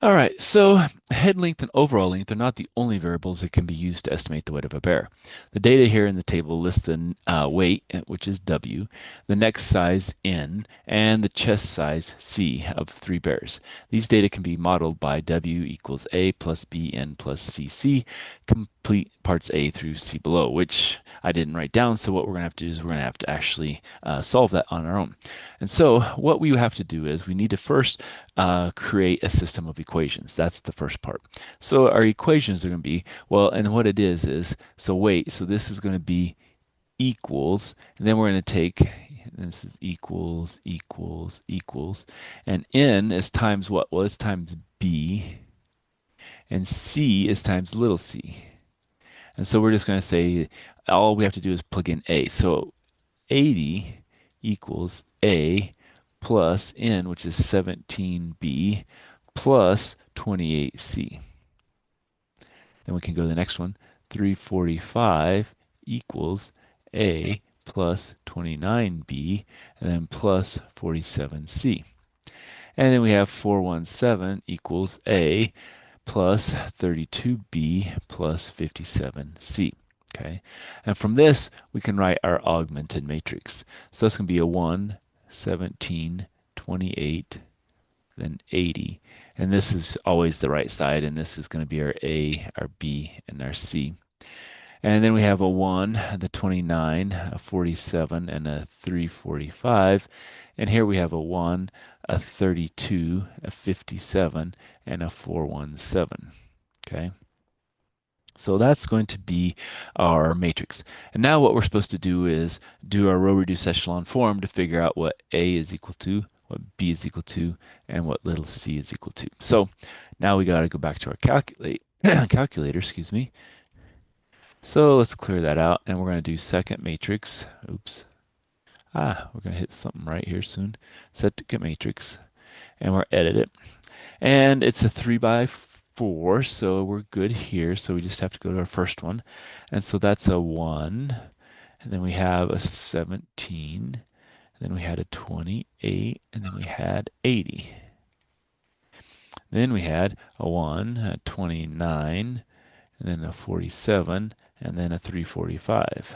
All right, so head length and overall length are not the only variables that can be used to estimate the weight of a bear. The data here in the table lists the weight, which is W, the neck size N, and the chest size C of three bears. These data can be modeled by W equals A plus B N plus CC, complete parts A through C below, which I didn't write down. So what we're going to have to do is we're going to have to actually solve that on our own. And so what we have to do is we need to first create a system of equations. That's the first part. So our equations are going to be, well, and what it is, so wait, so this is going to be equals, and then we're going to take, this is equals, equals, equals, and n is times what? Well, it's times b, and c is times little c. And so we're just going to say, all we have to do is plug in a. So 80 equals A plus N, which is 17B, plus 28C. Then we can go to the next one. 345 equals A plus 29B, and then plus 47C. And then we have 417 equals A plus 32B plus 57C. Okay. And from this, we can write our augmented matrix. So that's going to be a 1, 17, 28, then 80. And this is always the right side, and this is going to be our A, our B, and our C. And then we have a 1, the 29, a 47, and a 345. And here we have a 1, a 32, a 57, and a 417. Okay. So that's going to be our matrix. And now what we're supposed to do is do our row reduced echelon form to figure out what A is equal to, what B is equal to, and what little c is equal to. So now we got to go back to our calculator, excuse me. So let's clear that out, and we're going to do second matrix. Oops. We're going to hit something right here soon. Second matrix, and we're edit it. And it's a 3 by 4, so we're good here. So we just have to go to our first one. And so that's a 1. And then we have a 17. And then we had a 28. And then we had 80. Then we had a 1, a 29, and then a 47, and then a 345.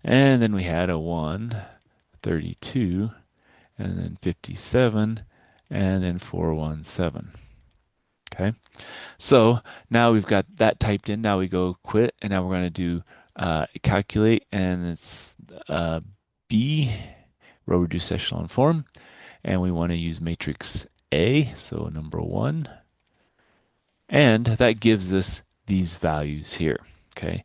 And then we had a 1, 32, and then 57, and then 417. Okay, so now we've got that typed in. Now we go quit, and now we're going to do calculate, and it's B, row reduced echelon form, and we want to use matrix A, so number 1, and that gives us these values here. Okay,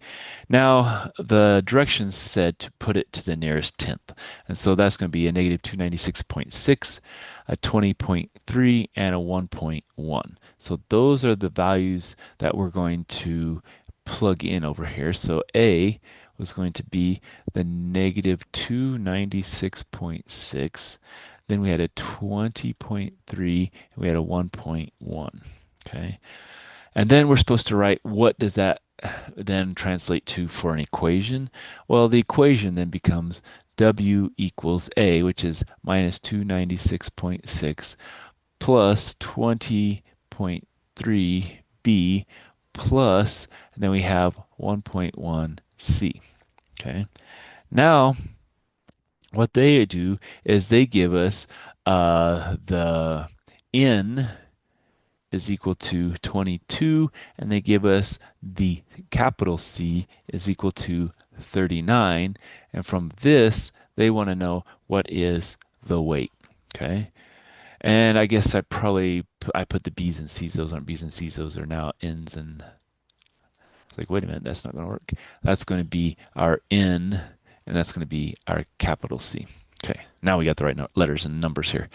now the directions said to put it to the nearest tenth, and so that's going to be a negative 296.6, a 20.3, and a 1.1. So those are the values that we're going to plug in over here. So A was going to be the negative 296.6, then we had a 20.3, and we had a 1.1. Okay. And then we're supposed to write what does that then translate to for an equation? Well, the equation then becomes W equals A, which is minus 296.6 plus 20.3B plus, and then we have 1.1C. Okay. Now, what they do is they give us the N is equal to 22, and they give us the capital C is equal to 39. And from this, they want to know what is the weight. Okay. And I guess I put the B's and C's. Those aren't B's and C's. Those are now N's. And it's like, wait a minute, that's not going to work. That's going to be our N, and that's going to be our capital C. Okay, now we got the right letters and numbers here.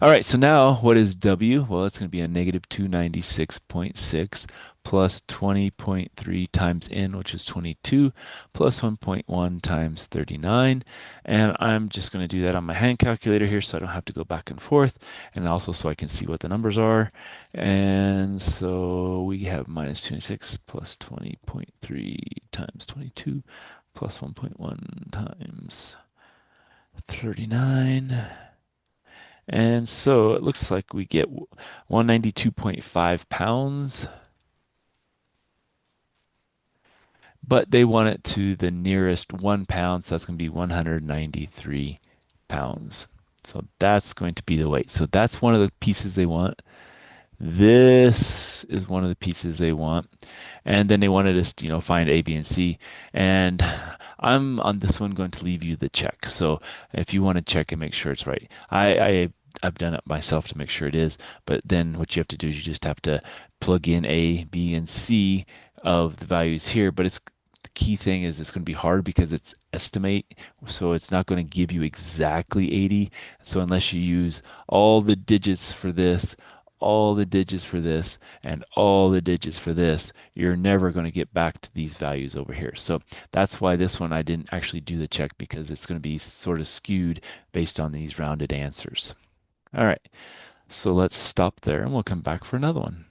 All right, so now what is W? Well, it's going to be a negative 296.6 plus 20.3 times N, which is 22, plus 1.1 times 39. And I'm just going to do that on my hand calculator here so I don't have to go back and forth, and also so I can see what the numbers are. And so we have minus 26 plus 20.3 times 22 plus 1.1 times 39, And so it looks like we get 192.5 pounds, but they want it to the nearest 1 pound, so that's going to be 193 pounds. So that's going to be the weight. So that's one of the pieces they want. This is one of the pieces they want. And then they wanted us to, find A, B, and C. And I'm on this one going to leave you the check. So if you want to check and make sure it's right, I've done it myself to make sure it is. But then what you have to do is you just have to plug in A, B, and C of the values here. But it's the key thing is it's going to be hard because it's estimate. So it's not going to give you exactly 80. So unless you use all the digits for this, all the digits for this, and all the digits for this, you're never going to get back to these values over here. So that's why this one I didn't actually do the check because it's going to be sort of skewed based on these rounded answers. All right, so let's stop there and we'll come back for another one.